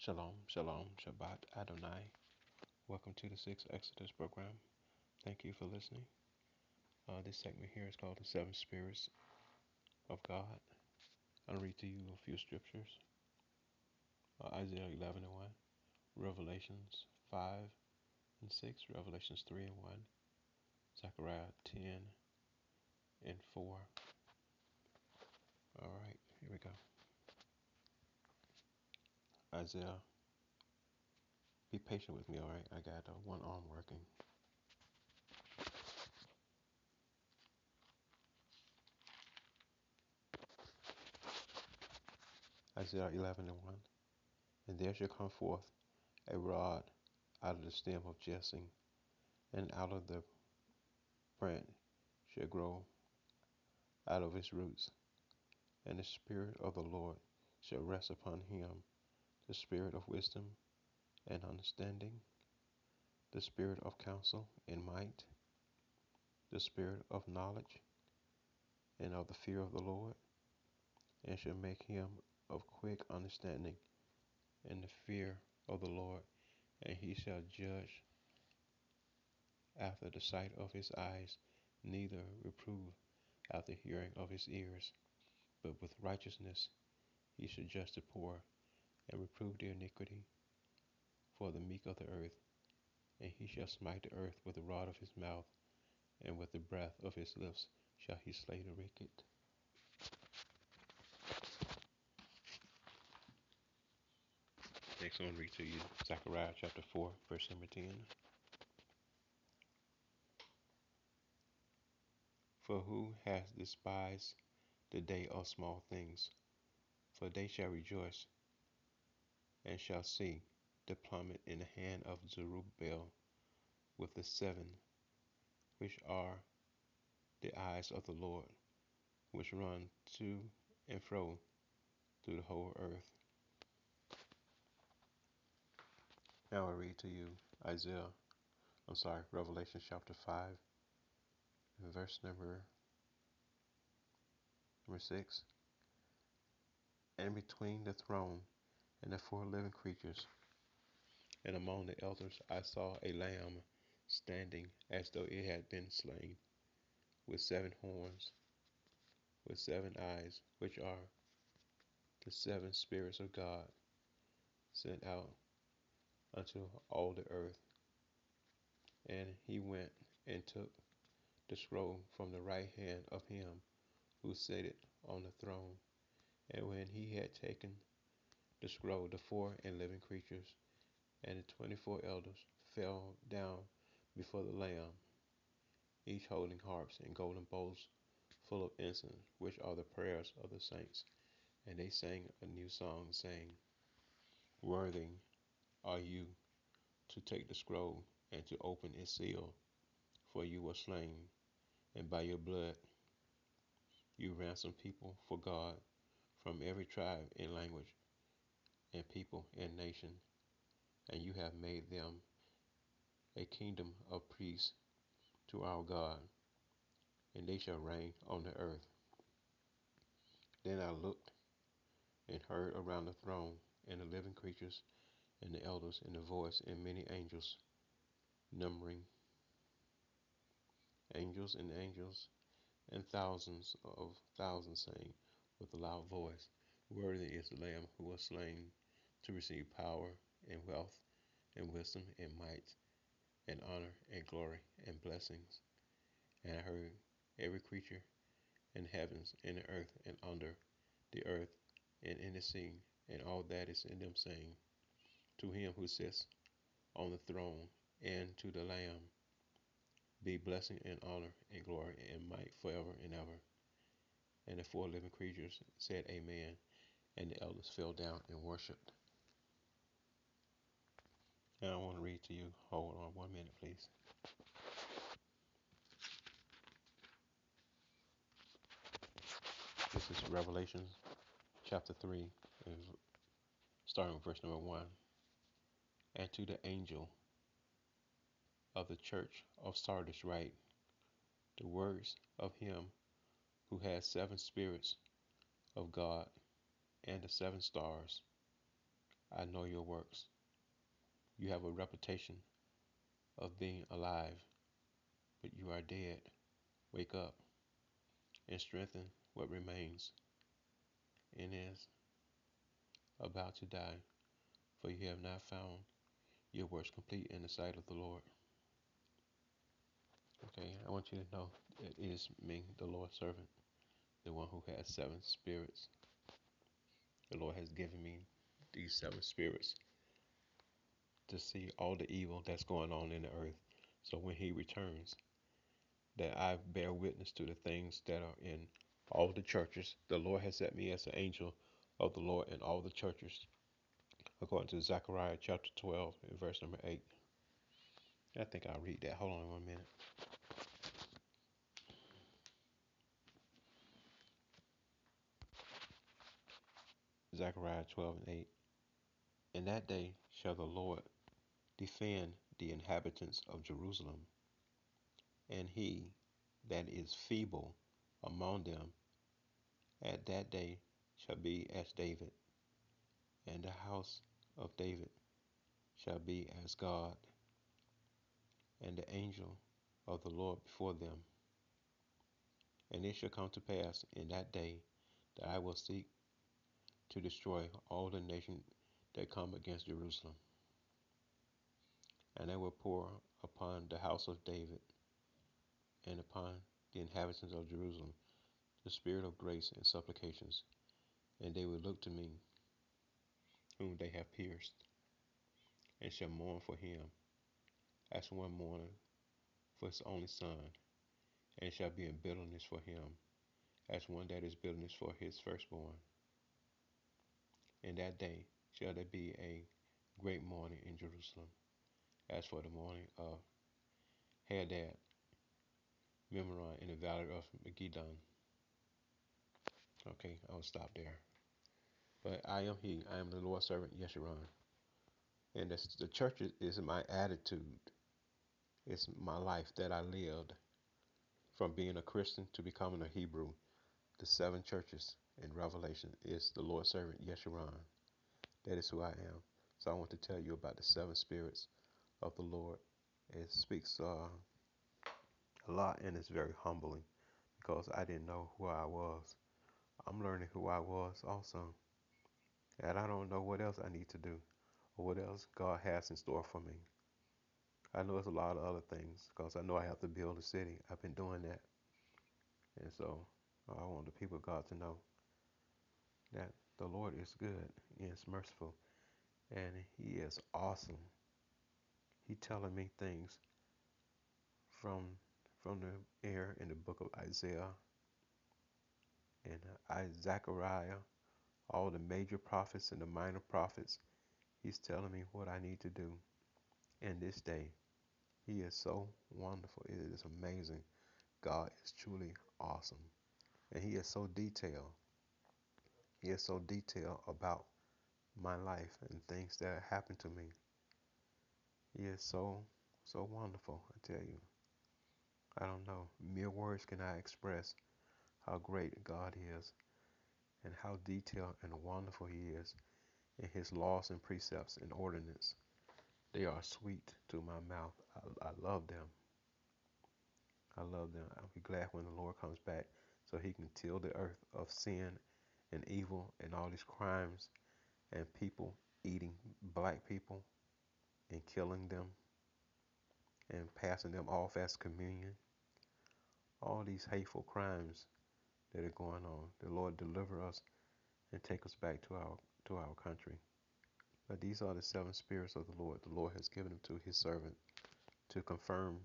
Shalom, shalom, Shabbat Adonai. Welcome to the Sixth Exodus program. Thank you for listening. This segment here is called The Seven Spirits of God. I'll read to you a few scriptures. Isaiah 11 and 1, Revelations 5 and 6, Revelations 3 and 1, Zechariah 10 and 4. All right, here we go. Isaiah, be patient with me, all right? I got one arm working. Isaiah 11 and 1. And there shall come forth a rod out of the stem of Jesse, and out of the branch shall grow out of its roots, and the Spirit of the Lord shall rest upon him, the Spirit of wisdom and understanding, the Spirit of counsel and might, the Spirit of knowledge and of the fear of the Lord, and shall make him of quick understanding in the fear of the Lord, and he shall judge after the sight of his eyes, neither reprove after hearing of his ears, but with righteousness he shall judge the poor, and reprove their iniquity for the meek of the earth. And he shall smite the earth with the rod of his mouth, and with the breath of his lips shall he slay the wicked. Next, I'm going to read to you Zechariah chapter 4, verse number 10. For who has despised the day of small things? For they shall rejoice, and shall see the plummet in the hand of Zerubbabel, with the seven, which are the eyes of the Lord, which run to and fro through the whole earth. Now I read to you Revelation chapter 5, verse number 6. And between the throne and the four living creatures, and among the elders, I saw a lamb standing as though it had been slain, with 7 horns, with 7 eyes, which are the 7 spirits of God, sent out unto all the earth. And he went and took the scroll from the right hand of him who sitteth on the throne. And when he had taken the scroll, the 4 and living creatures and the 24 elders fell down before the Lamb, each holding harps and golden bowls full of incense, which are the prayers of the saints. And they sang a new song, saying, Worthy are you to take the scroll and to open its seal, for you were slain, and by your blood you ransomed people for God from every tribe and language and people and nation, and you have made them a kingdom of priests to our God, and they shall reign on the earth. Then I looked and heard around the throne and the living creatures and the elders and the voice and many angels, numbering angels and thousands of thousands, saying with a loud voice, Worthy is the Lamb who was slain to receive power and wealth and wisdom and might and honor and glory and blessings. And I heard every creature in heavens, in the earth, and under the earth, and in the sea, and all that is in them, saying, To him who sits on the throne, and to the Lamb, be blessing and honor and glory and might forever and ever. And the 4 living creatures said, Amen. And the elders fell down and worshipped. Now I want to read to you. Hold on 1 minute, please. This is Revelation chapter 3, starting with verse number 1. And to the angel of the church of Sardis write, the words of him who has 7 spirits of God and the 7 stars. I know your works. You have a reputation of being alive, but you are dead. Wake up and strengthen what remains and is about to die, for you have not found your works complete in the sight of the Lord. Okay, I want you to know it is me, the Lord's servant, the one who has seven spirits. The Lord has given me these seven spirits to see all the evil that's going on in the earth. So when He returns, that I bear witness to the things that are in all the churches. The Lord has set me as an angel of the Lord in all the churches, according to Zechariah chapter 12 and verse number 8. I think I'll read that. Hold on 1 minute. Zechariah 12 and 8. In that day shall the Lord defend the inhabitants of Jerusalem, and he that is feeble among them at that day shall be as David, and the house of David shall be as God, and the angel of the Lord before them. And it shall come to pass in that day that I will seek to destroy all the nations that come against Jerusalem. And I will pour upon the house of David and upon the inhabitants of Jerusalem the spirit of grace and supplications, and they will look to me, whom they have pierced, and shall mourn for him, as one mourneth for his only son, and shall be in bitterness for him, as one that is bitterness for his firstborn. In that day shall there be a great mourning in Jerusalem, as for the mourning of Hadad, Memoron in the valley of Megiddon. Okay, I'll stop there. But I am He, I am the Lord's servant, Yeshurun. And the church is my attitude. It's my life that I lived from being a Christian to becoming a Hebrew. The seven churches in Revelation is the Lord's servant, Yeshurun. That is who I am. So I want to tell you about the seven spirits of the Lord. It speaks a lot, and it's very humbling because I didn't know who I was. I'm learning who I was also. And I don't know what else I need to do or what else God has in store for me. I know it's a lot of other things because I know I have to build a city. I've been doing that. And so I want the people of God to know that the Lord is good. He is merciful. And He is awesome. He telling me things from the air in the book of Isaiah and Zechariah, all the major prophets and the minor prophets. He's telling me what I need to do in this day. He is so wonderful. It is amazing. God is truly awesome. And He is so detailed. He is so detailed about my life and things that happen to me. He is so wonderful, I tell you. I don't know. Mere words cannot express how great God is and how detailed and wonderful He is in His laws and precepts and ordinance. They are sweet to my mouth. I love them. I love them. I'll be glad when the Lord comes back so He can till the earth of sin and evil and all these crimes and people eating black people and killing them and passing them off as communion. All these hateful crimes that are going on. The Lord deliver us and take us back to our country. But these are the seven spirits of the Lord. The Lord has given them to His servant to confirm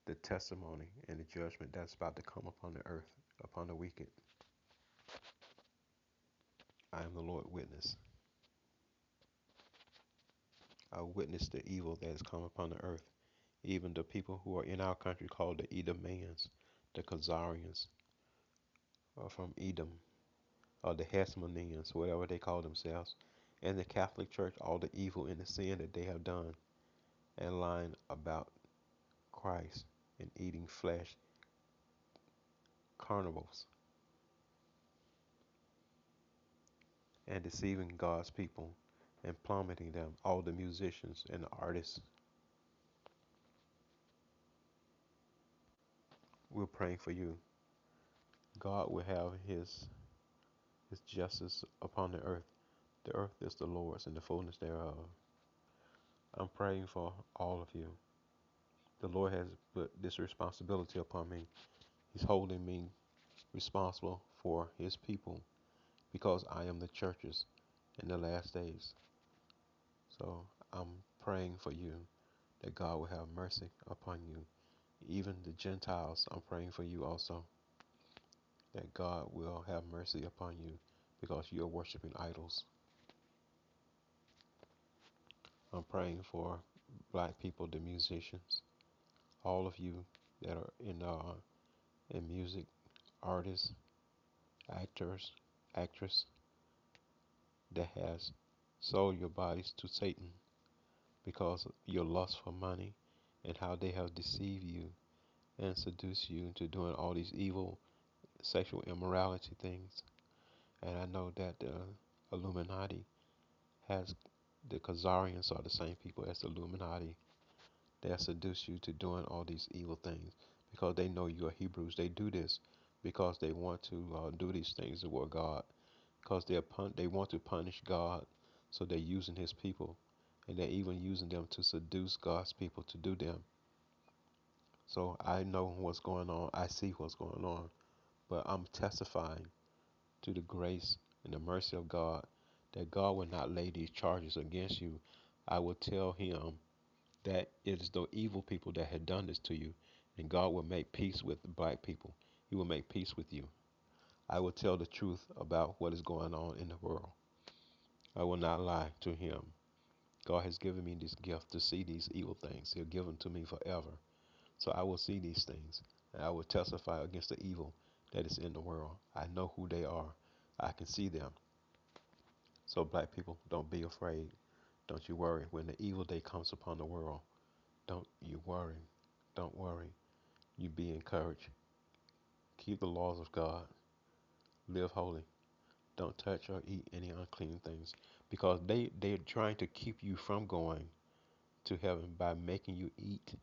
the testimony and the judgment that's about to come upon the earth, upon the wicked. I am the Lord witness. I witness the evil that has come upon the earth. Even the people who are in our country called the Edomians, the Khazarians, or from Edom, or the Hasmoneans, whatever they call themselves, and the Catholic Church, all the evil and the sin that they have done, and lying about Christ and eating flesh, carnivals, and deceiving God's people and plummeting them, all the musicians and the artists. We're praying for you. God will have his justice upon the earth. The earth is the Lord's and the fullness thereof. I'm praying for all of you. The Lord has put this responsibility upon me. He's holding me responsible for his people because I am the churches in the last days. So I'm praying for you that God will have mercy upon you. Even the Gentiles, I'm praying for you also that God will have mercy upon you because you're worshiping idols. I'm praying for black people, the musicians, all of you that are in music, artists, actors, actress that has sold your bodies to Satan because of your lust for money and how they have deceived you and seduced you into doing all these evil sexual immorality things. And I know that the Illuminati has the Khazarians are the same people as the Illuminati. They have seduced you to doing all these evil things because they know you are Hebrews. They do this because they want to do these things toward God because they want to punish God, so they're using His people, and they're even using them to seduce God's people to do them. So I know what's going on. I see what's going on, but I'm testifying to the grace and the mercy of God that God will not lay these charges against you. I will tell Him that it is the evil people that had done this to you, and God will make peace with the black people. He will make peace with you. I will tell the truth about what is going on in the world. I will not lie to him. God has given me this gift to see these evil things. He'll give them to me forever. So I will see these things, and I will testify against the evil that is in the world. I know who they are. I can see them. So black people, don't be afraid. Don't you worry. When the evil day comes upon the world, don't you worry. Don't worry. You be encouraged. Keep the laws of God. Live holy. Don't touch or eat any unclean things because they're trying to keep you from going to heaven by making you eat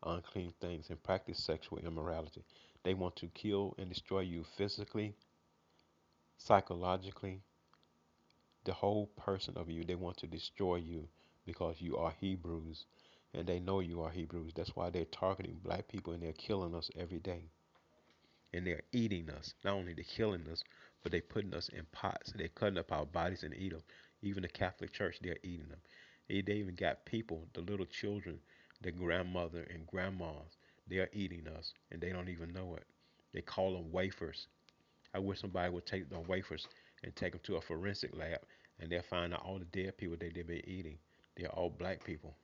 unclean things and practice sexual immorality. They want to kill and destroy you physically, psychologically, the whole person of you. They want to destroy you because you are Hebrews and they know you are Hebrews. That's why they're targeting black people and they're killing us every day. And they're eating us. Not only they're killing us, but they're putting us in pots. They're cutting up our bodies and eat them. Even the Catholic Church, they're eating them. They even got people, the little children, the grandmother and grandmas, they're eating us, and they don't even know it. They call them wafers. I wish somebody would take the wafers and take them to a forensic lab, and they'll find out all the dead people that they've been eating. They're all black people.